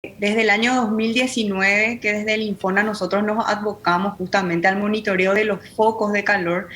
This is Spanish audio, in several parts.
Desde el año 2019, que desde el Infona nosotros nos advocamos justamente al monitoreo de los focos de calor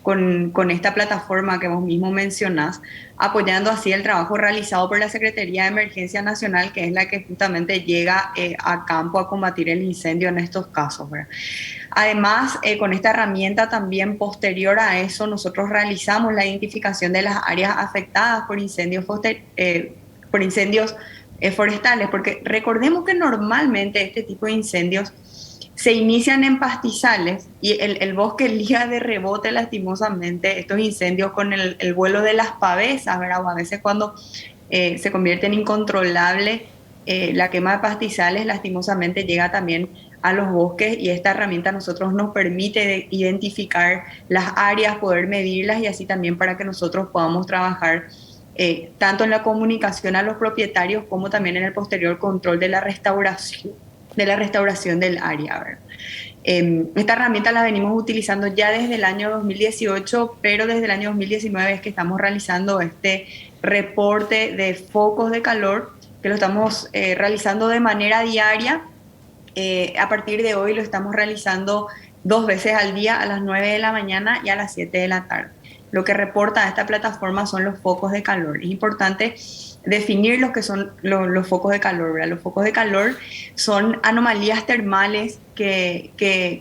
con esta plataforma que vos mismo mencionás, apoyando así el trabajo realizado por la Secretaría de Emergencia Nacional, que es la que justamente llega a campo a combatir el incendio en estos casos, ¿verdad? Además, con esta herramienta también posterior a eso, nosotros realizamos la identificación de las áreas afectadas por incendios forestales, porque recordemos que normalmente este tipo de incendios se inician en pastizales y el bosque liga de rebote lastimosamente estos incendios con el vuelo de las pavesas, ¿verdad? O a veces cuando se convierte en incontrolable la quema de pastizales, lastimosamente llega también a los bosques y esta herramienta a nosotros nos permite identificar las áreas, poder medirlas y así también para que nosotros podamos trabajar tanto en la comunicación a los propietarios como también en el posterior control de la restauración del área, ¿verdad? Esta herramienta la venimos utilizando ya desde el año 2018, pero desde el año 2019 es que estamos realizando este reporte de focos de calor, que lo estamos realizando de manera diaria. A partir de hoy lo estamos realizando 2 veces al día, a las 9 de la mañana y a las 7 de la tarde. Lo que reporta esta plataforma son los focos de calor. Es importante definir lo que son los focos de calor, ¿verdad? Los focos de calor son anomalías termales que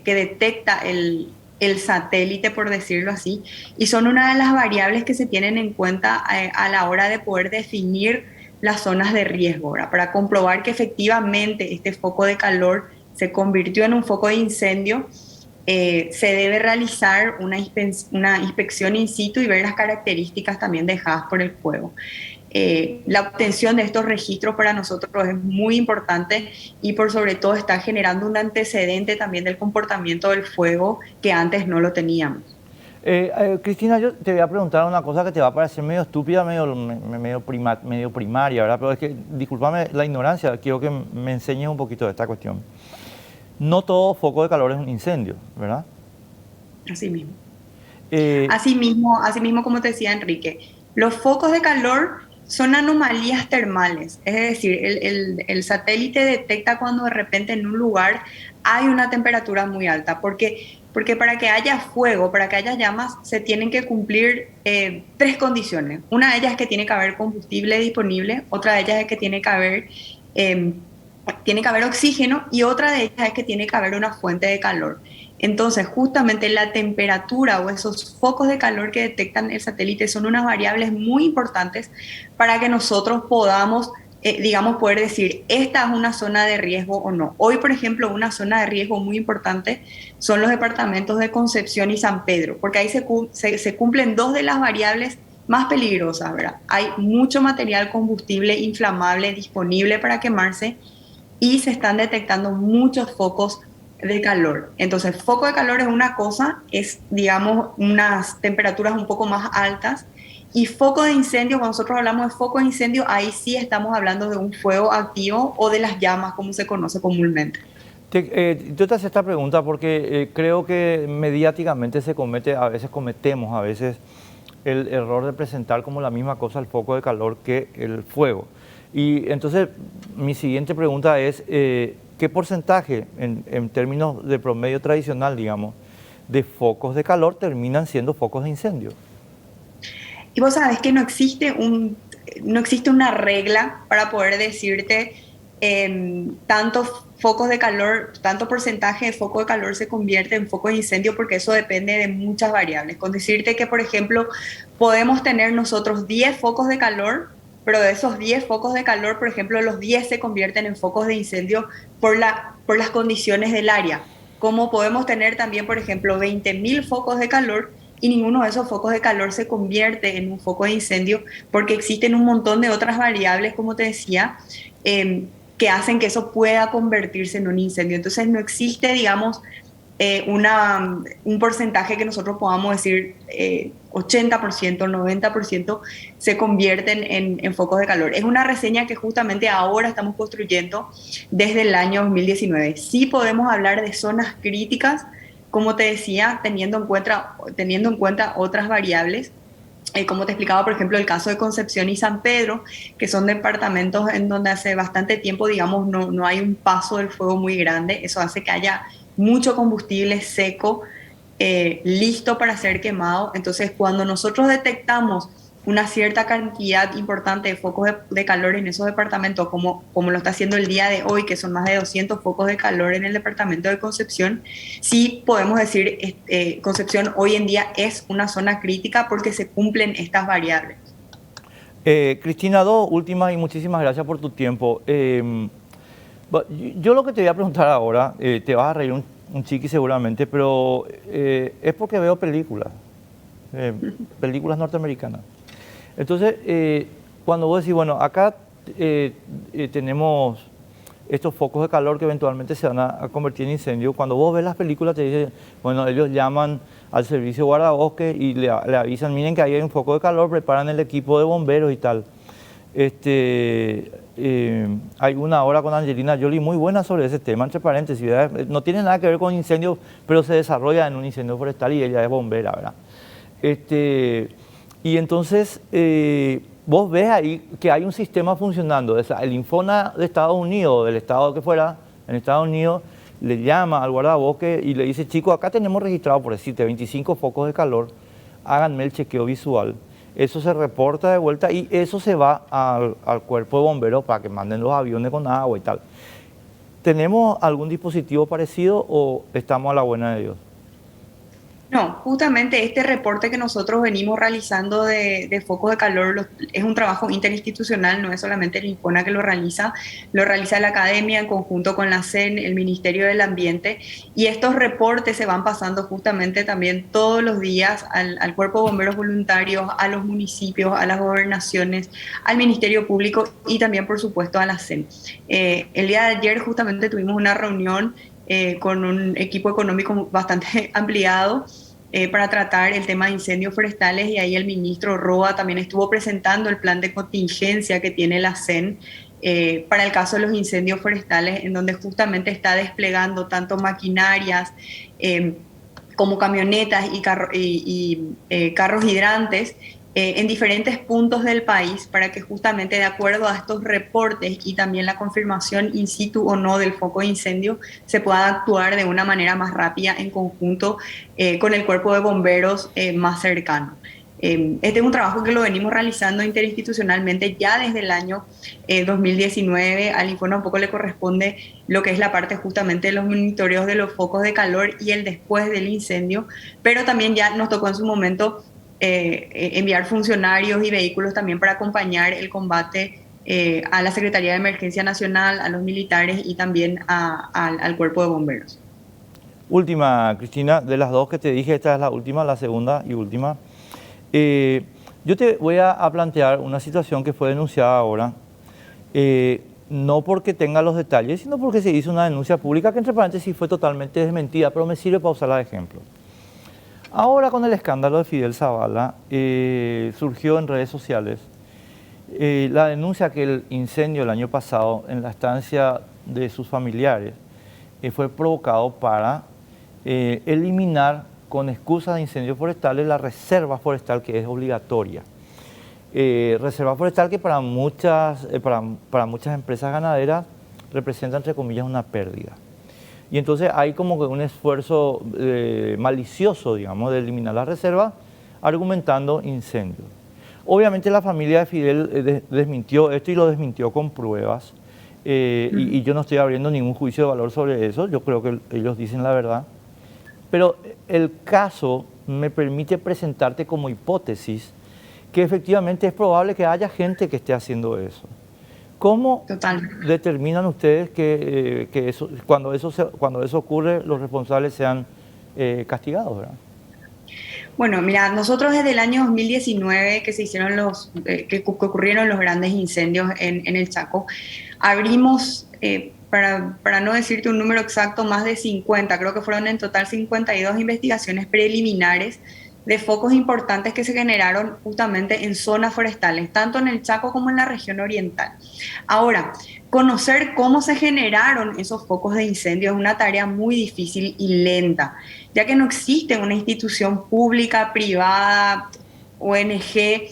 detecta el satélite, por decirlo así, y son una de las variables que se tienen en cuenta a la hora de poder definir las zonas de riesgo, ¿verdad? Para comprobar que efectivamente este foco de calor se convirtió en un foco de incendio, se debe realizar una inspección in situ y ver las características también dejadas por el fuego. La obtención de estos registros para nosotros es muy importante y por sobre todo está generando un antecedente también del comportamiento del fuego que antes no lo teníamos. Cristina, yo te voy a preguntar una cosa que te va a parecer medio estúpida, medio primaria, ¿verdad? Pero es que, discúlpame la ignorancia, quiero que me enseñes un poquito de esta cuestión. No todo foco de calor es un incendio, ¿verdad? Así mismo. Eh, Asimismo, como te decía Enrique, los focos de calor son anomalías termales, es decir, el satélite detecta cuando de repente en un lugar hay una temperatura muy alta, porque para que haya fuego, para que haya llamas, se tienen que cumplir tres condiciones. Una de ellas es que tiene que haber combustible disponible, otra de ellas es que eh, tiene que haber oxígeno y otra de ellas es que tiene que haber una fuente de calor. Entonces, justamente la temperatura o esos focos de calor que detectan el satélite son unas variables muy importantes para que nosotros podamos, digamos, poder decir, esta es una zona de riesgo o no. Hoy, por ejemplo, una zona de riesgo muy importante son los departamentos de Concepción y San Pedro, porque ahí se cumplen dos de las variables más peligrosas, ¿verdad? Hay mucho material combustible inflamable disponible para quemarse y se están detectando muchos focos de calor. Entonces, foco de calor es una cosa, es, digamos, unas temperaturas un poco más altas. Y foco de incendio, cuando nosotros hablamos de foco de incendio, ahí sí estamos hablando de un fuego activo o de las llamas, como se conoce comúnmente. yo te hacía esta pregunta porque creo que mediáticamente cometemos a veces el error de presentar como la misma cosa el foco de calor que el fuego. Y entonces mi siguiente pregunta es, ¿qué porcentaje en términos de promedio tradicional, digamos, de focos de calor terminan siendo focos de incendio? Y vos sabés que no existe una regla para poder decirte tantos focos de calor, tanto porcentaje de foco de calor se convierte en foco de incendio, porque eso depende de muchas variables. Con decirte que, por ejemplo, podemos tener nosotros 10 focos de calor, pero de esos 10 focos de calor, por ejemplo, los 10 se convierten en focos de incendio por las condiciones del área. Como podemos tener también, por ejemplo, 20.000 focos de calor y ninguno de esos focos de calor se convierte en un foco de incendio porque existen un montón de otras variables, como te decía, que hacen que eso pueda convertirse en un incendio. Entonces no existe, digamos, un porcentaje que nosotros podamos decir 80%, 90% se convierten en focos de calor. Es una reseña que justamente ahora estamos construyendo desde el año 2019. Sí podemos hablar de zonas críticas, como te decía, teniendo en cuenta otras variables Como te explicaba, por ejemplo, el caso de Concepción y San Pedro, que son departamentos en donde hace bastante tiempo, digamos, no hay un paso del fuego muy grande. Eso hace que haya mucho combustible seco listo para ser quemado. Entonces, cuando nosotros detectamos una cierta cantidad importante de focos de calor en esos departamentos, como lo está haciendo el día de hoy, que son más de 200 focos de calor en el departamento de Concepción, sí podemos decir, Concepción hoy en día es una zona crítica porque se cumplen estas variables. Cristina, dos últimas y muchísimas gracias por tu tiempo. Yo lo que te voy a preguntar ahora, te vas a reír un chiqui seguramente, pero es porque veo películas, películas norteamericanas. Entonces, cuando vos decís, bueno, acá tenemos estos focos de calor que eventualmente se van a convertir en incendios, cuando vos ves las películas te dicen, bueno, ellos llaman al servicio guardabosques y le avisan, miren que ahí hay un foco de calor, preparan el equipo de bomberos y tal. Hay una obra con Angelina Jolie muy buena sobre ese tema, entre paréntesis, ¿verdad? No tiene nada que ver con incendios, pero se desarrolla en un incendio forestal y ella es bombera, ¿verdad? Y entonces vos ves ahí que hay un sistema funcionando. O sea, el Infona de Estados Unidos, del estado que fuera, en Estados Unidos, le llama al guardabosque y le dice, chicos, acá tenemos registrado, por decirte, 25 focos de calor, háganme el chequeo visual. Eso se reporta de vuelta y eso se va al cuerpo de bomberos para que manden los aviones con agua y tal. ¿Tenemos algún dispositivo parecido o estamos a la buena de Dios? No, justamente este reporte que nosotros venimos realizando de focos de calor es un trabajo interinstitucional, no es solamente el INFONA que lo realiza la academia en conjunto con la CEN, el Ministerio del Ambiente, y estos reportes se van pasando justamente también todos los días al Cuerpo de Bomberos Voluntarios, a los municipios, a las gobernaciones, al Ministerio Público y también, por supuesto, a la CEN. El día de ayer justamente tuvimos una reunión con un equipo económico bastante ampliado para tratar el tema de incendios forestales y ahí el ministro Roa también estuvo presentando el plan de contingencia que tiene la CEN para el caso de los incendios forestales, en donde justamente está desplegando tanto maquinarias como camionetas y carros hidrantes en diferentes puntos del país para que justamente de acuerdo a estos reportes y también la confirmación in situ o no del foco de incendio se pueda actuar de una manera más rápida en conjunto con el cuerpo de bomberos más cercano. Este es un trabajo que lo venimos realizando interinstitucionalmente ya desde el año 2019. Al Infona un poco le corresponde lo que es la parte justamente de los monitoreos de los focos de calor y el después del incendio, pero también ya nos tocó en su momento enviar funcionarios y vehículos también para acompañar el combate a la Secretaría de Emergencia Nacional, a los militares y también al cuerpo de bomberos. Última, Cristina, de las dos que te dije, esta es la última, la segunda y última. Yo te voy a plantear una situación que fue denunciada ahora, no porque tenga los detalles, sino porque se hizo una denuncia pública que entre paréntesis fue totalmente desmentida, pero me sirve para usarla de ejemplo. Ahora con el escándalo de Fidel Zavala surgió en redes sociales la denuncia que el incendio el año pasado en la estancia de sus familiares fue provocado para eliminar con excusa de incendios forestales la reserva forestal que es obligatoria. Reserva forestal que para muchas empresas ganaderas representa entre comillas una pérdida. Y entonces hay como que un esfuerzo malicioso, digamos, de eliminar la reserva, argumentando incendios. Obviamente la familia de Fidel desmintió esto y lo desmintió con pruebas. Y yo no estoy abriendo ningún juicio de valor sobre eso, yo creo que ellos dicen la verdad. Pero el caso me permite presentarte como hipótesis que efectivamente es probable que haya gente que esté haciendo eso. ¿Cómo determinan ustedes que eso, cuando eso ocurre, los responsables sean castigados, ¿verdad? Bueno, mira, nosotros desde el año 2019 que se hicieron que ocurrieron los grandes incendios en el Chaco, abrimos, para no decirte un número exacto, más de 50, creo que fueron en total 52 investigaciones preliminares de focos importantes que se generaron justamente en zonas forestales, tanto en el Chaco como en la región oriental. Ahora, conocer cómo se generaron esos focos de incendio es una tarea muy difícil y lenta, ya que no existe una institución pública, privada, ONG,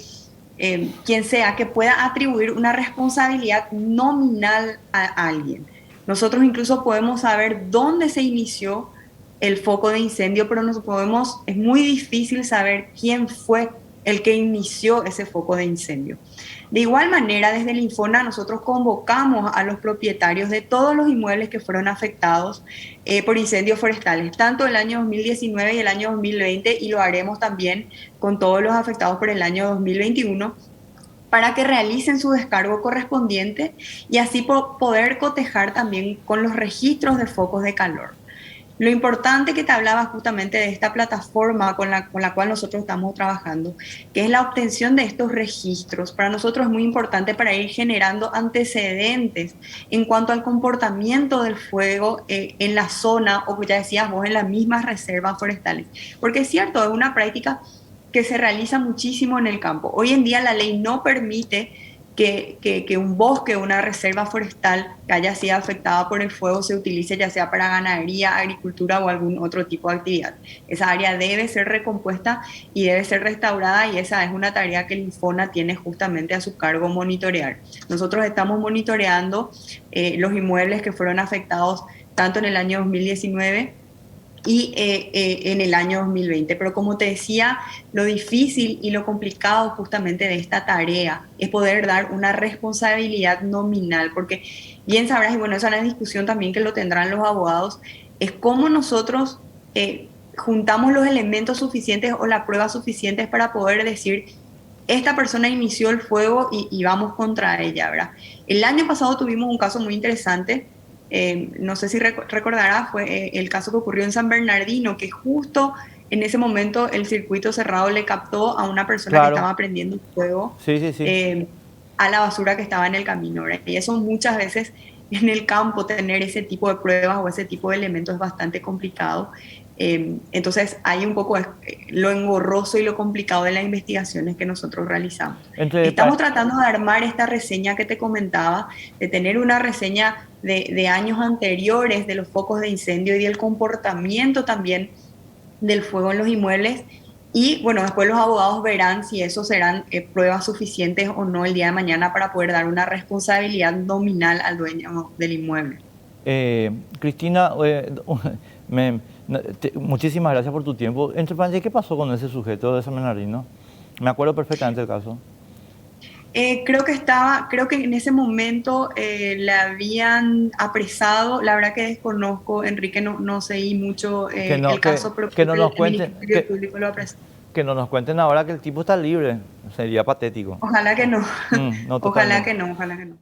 quien sea, que pueda atribuir una responsabilidad nominal a alguien. Nosotros incluso podemos saber dónde se inició el foco de incendio, pero es muy difícil saber quién fue el que inició ese foco de incendio. De igual manera, desde el Infona nosotros convocamos a los propietarios de todos los inmuebles que fueron afectados por incendios forestales, tanto el año 2019 y el año 2020, y lo haremos también con todos los afectados por el año 2021, para que realicen su descargo correspondiente y así poder cotejar también con los registros de focos de calor. Lo importante que te hablaba justamente de esta plataforma con la cual nosotros estamos trabajando, que es la obtención de estos registros, para nosotros es muy importante para ir generando antecedentes en cuanto al comportamiento del fuego en la zona, o ya decías vos, en las mismas reservas forestales. Porque es cierto, es una práctica que se realiza muchísimo en el campo. Hoy en día la ley no permite que un bosque o una reserva forestal que haya sido afectada por el fuego se utilice ya sea para ganadería, agricultura o algún otro tipo de actividad. Esa área debe ser recompuesta y debe ser restaurada, y esa es una tarea que el Infona tiene justamente a su cargo monitorear. Nosotros estamos monitoreando los inmuebles que fueron afectados tanto en el año 2019 y en el año 2020. Pero como te decía, lo difícil y lo complicado justamente de esta tarea es poder dar una responsabilidad nominal, porque bien sabrás, y bueno, esa es una discusión también que lo tendrán los abogados, es cómo nosotros juntamos los elementos suficientes o las pruebas suficientes para poder decir: esta persona inició el fuego y vamos contra ella, ¿verdad? El año pasado tuvimos un caso muy interesante. No sé si recordarás, fue el caso que ocurrió en San Bernardino, que justo en ese momento el circuito cerrado le captó a una persona que Claro, estaba prendiendo fuego sí, sí, sí. a la basura que estaba en el camino, ¿verdad? Y eso muchas veces en el campo, tener ese tipo de pruebas o ese tipo de elementos es bastante complicado. Entonces hay un poco lo engorroso y lo complicado de las investigaciones que nosotros realizamos. Entre, Estamos tratando de armar esta reseña que te comentaba, de tener una reseña de años anteriores de los focos de incendio y del comportamiento también del fuego en los inmuebles. Y bueno, después los abogados verán si eso serán pruebas suficientes o no el día de mañana para poder dar una responsabilidad nominal al dueño del inmueble. Cristina, muchísimas gracias por tu tiempo. Entre paréntesis, ¿qué pasó con ese sujeto de San Bernardino? Me acuerdo perfectamente del caso. Creo que en ese momento la habían apresado. La verdad que desconozco, Enrique, no seguí mucho Que no, el caso, pero que creo no que nos el cuenten, Ministerio Público lo apresó. que no nos cuenten ahora que el tipo está libre. Sería patético. Ojalá que no, No, ojalá que totalmente. no, ojalá que no.